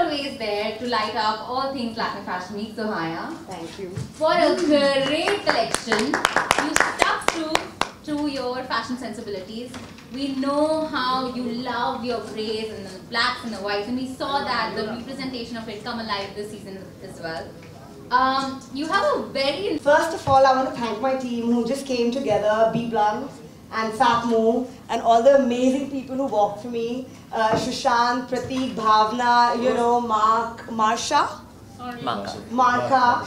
always there to light up all things Lakme Fashion Week. Sohaya, thank you. What a great collection. You stuck to your fashion sensibilities. We know how you love your grays and the blacks and the whites, and we saw that the representation of it come alive this season as well. You have a very... First of all, I want to thank my team who just came together, B Blunt and Fatmo, and all the amazing people who worked for me. Shushan, Pratik, Bhavna, you know, Mark, Marsha? Marka.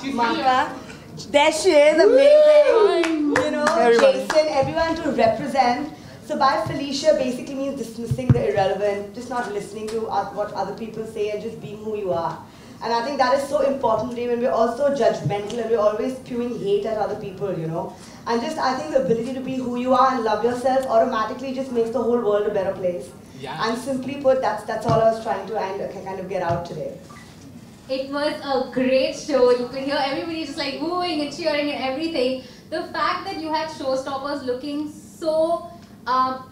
There she is, amazing. You know, Jason, everyone to represent. So by Felicia basically means dismissing the irrelevant, just not listening to what other people say and just being who you are. And I think that is so important today when we're also judgmental and we're always spewing hate at other people, you know. And just, I think the ability to be who you are and love yourself automatically just makes the whole world a better place. Yeah. And simply put, that's all I was trying to kind of get out today. It was a great show. You could hear everybody just like wooing and cheering and everything. The fact that you had showstoppers looking so,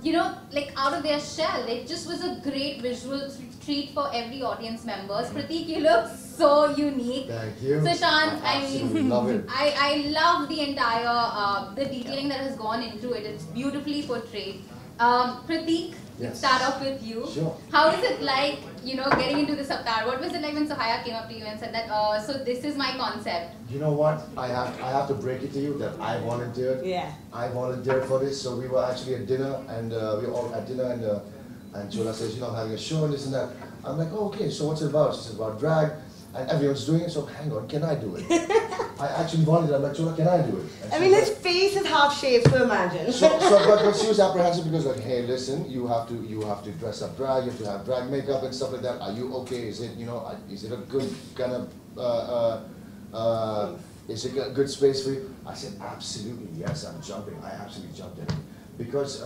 you know, like out of their shell. It just was a great visual treat for every audience members. Pratik, you look so unique. Thank you. Sushant, I mean, love it. I love the entire, the detailing that has gone into it. It's beautifully portrayed. Pratik, yes. Start off with you. Sure. How is it like, you know, getting into this avatar? What was it like when Sohaya came up to you and said that, so this is my concept? You know what? I have to break it to you that I volunteered. Yeah. I volunteered for this. So we were actually at dinner, and we were all at dinner, and Chola says, you know, I'm having a show and this and that. I'm like, oh, okay. So what's it about? She says about drag, and everyone's doing it. So hang on, can I do it? I actually volunteered. I'm like, Chola, can I do it? And I mean, his face is half shaved, so imagine. But she was apprehensive because like, hey, listen, you have to dress up drag, you have to have drag makeup and stuff like that. Are you okay? Is it, you know, is it a good kind of, is it a good space for you? I said, absolutely, yes, I'm jumping. I absolutely jumped in because,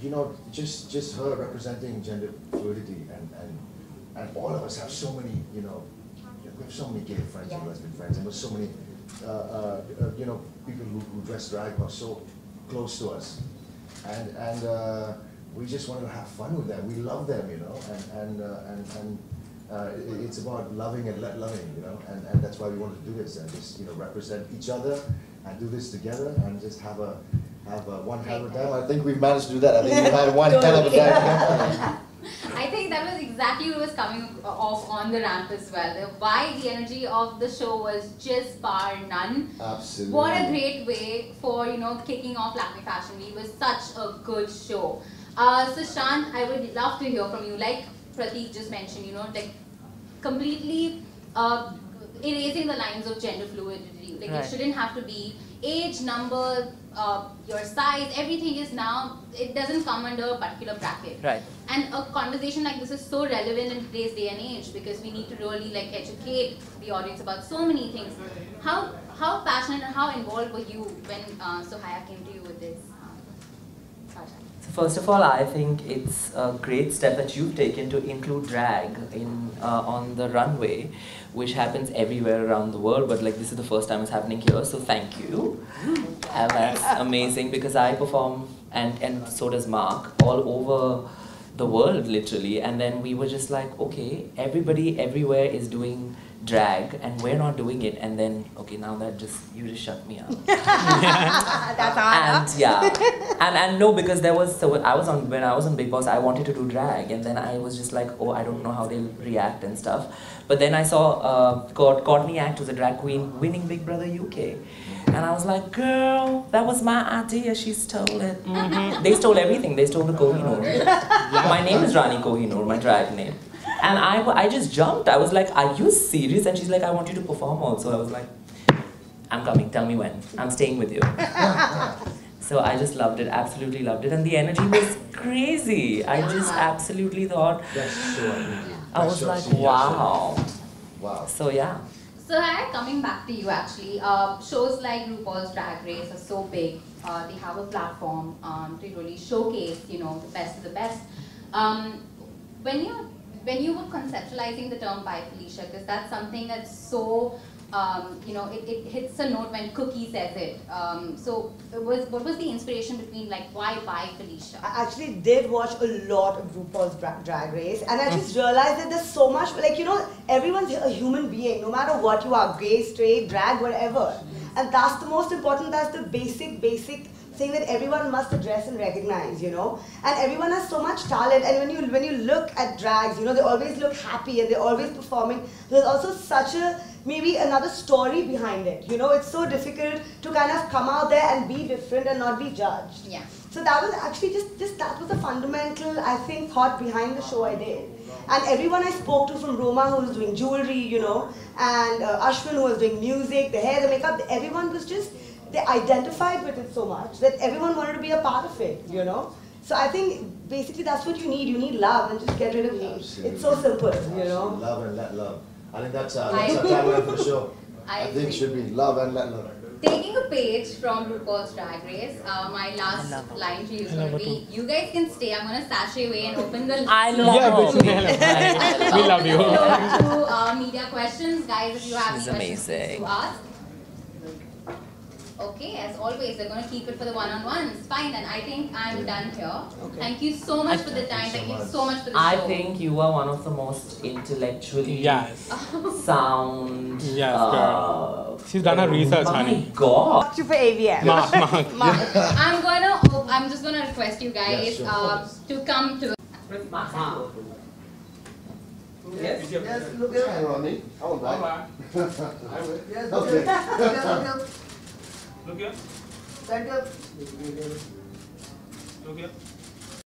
you know, just her representing gender fluidity and all of us have so many, you know, we have so many gay friends and lesbian friends, and there's so many, you know, people who dress drag are so close to us, and we just wanted to have fun with them. We love them, you know, and it's about loving and let loving, you know, and that's why we wanted to do this and just, you know, represent each other and do this together and just have one hell of a time. I think we've managed to do that. I think we've had one hell of a time. I think that was exactly what was coming off on the ramp as well. The vibe, the energy of the show was just bar none. Absolutely. What a great way for, you know, kicking off Lakme Fashion Week. It was such a good show. Sushant, I would love to hear from you. Like Pratik just mentioned, you know, like completely erasing the lines of gender fluidity. Like it shouldn't have to be age, number, your size, everything is now, it doesn't come under a particular bracket. Right. And a conversation like this is so relevant in today's day and age because we need to really like educate the audience about so many things. How passionate and how involved were you when Sohaya came to you with this? So first of all, I think it's a great step that you've taken to include drag in on the runway, which happens everywhere around the world, but like this is the first time it's happening here, so thank you. And that's amazing because I perform, and so does Mark, all over the world literally, and then we were just like, okay, everybody everywhere is doing drag and we're not doing it, and then okay, now that you just shut me up. That's hard. And yeah, and no, because there was, so when I was on Big Boss, I wanted to do drag, and then I was just like, oh, I don't know how they'll react and stuff. But then I saw Courtney Act, who's a drag queen, winning Big Brother UK. And I was like, girl, that was my idea, she stole it. They stole everything, they stole the Kohinoor. My name is Rani Kohinoor, my drag name. And I just jumped, I was like, are you serious? And she's like, I want you to perform also. I was like, I'm coming, tell me when, I'm staying with you. So I just loved it, absolutely loved it. And the energy was crazy. I just absolutely thought, I was like, wow. Wow. So yeah. So coming back to you actually, shows like RuPaul's Drag Race are so big. They have a platform to really showcase, you know, the best of the best. When you were conceptualizing the term bi Felicia, because that's something that's so it hits a note when Cookie says it. So what was the inspiration between like why Felicia? I actually did watch a lot of RuPaul's Drag Race, and I just realized that there's so much, like, everyone's a human being, no matter what you are, gay, straight, drag, whatever. And that's the most important, that's the basic thing that everyone must address and recognize, And everyone has so much talent, and when you look at drags, they always look happy and they're always performing. There's also such maybe another story behind it, It's so difficult to kind of come out there and be different and not be judged. Yeah. So that was actually that was the fundamental, I think, thought behind the show I did. And everyone I spoke to, from Roma, who was doing jewelry, and Ashwin, who was doing music, the hair, the makeup, everyone was just, they identified with it so much that everyone wanted to be a part of it, So I think basically that's what you need. You need love and just get rid of hate. Absolutely. It's so simple, Love and let love. I think that's our tagline for the show. I think it should be love and let love. Taking a page from RuPaul's Drag Race, my last line to you is going to be, you guys can stay, I'm going to sashay away and open the I love We love you. to media questions. Guys, if you have She's any questions amazing. to ask. Okay, as always, we're going to keep it for the one-on-ones. Fine, then I think I'm done here. Okay. Thank you so much for the time. Thank you so much for the I show. think you are one of the most intellectually Yes. sound. Yes, girl. She's done her research, oh honey. my God. Mark you for AVM. Mark. I'm just going to request you guys to come to... Yes. Yes, look at Ronnie. I won't lie. Yes, Okay. look here. Look here. Stand up. Look here.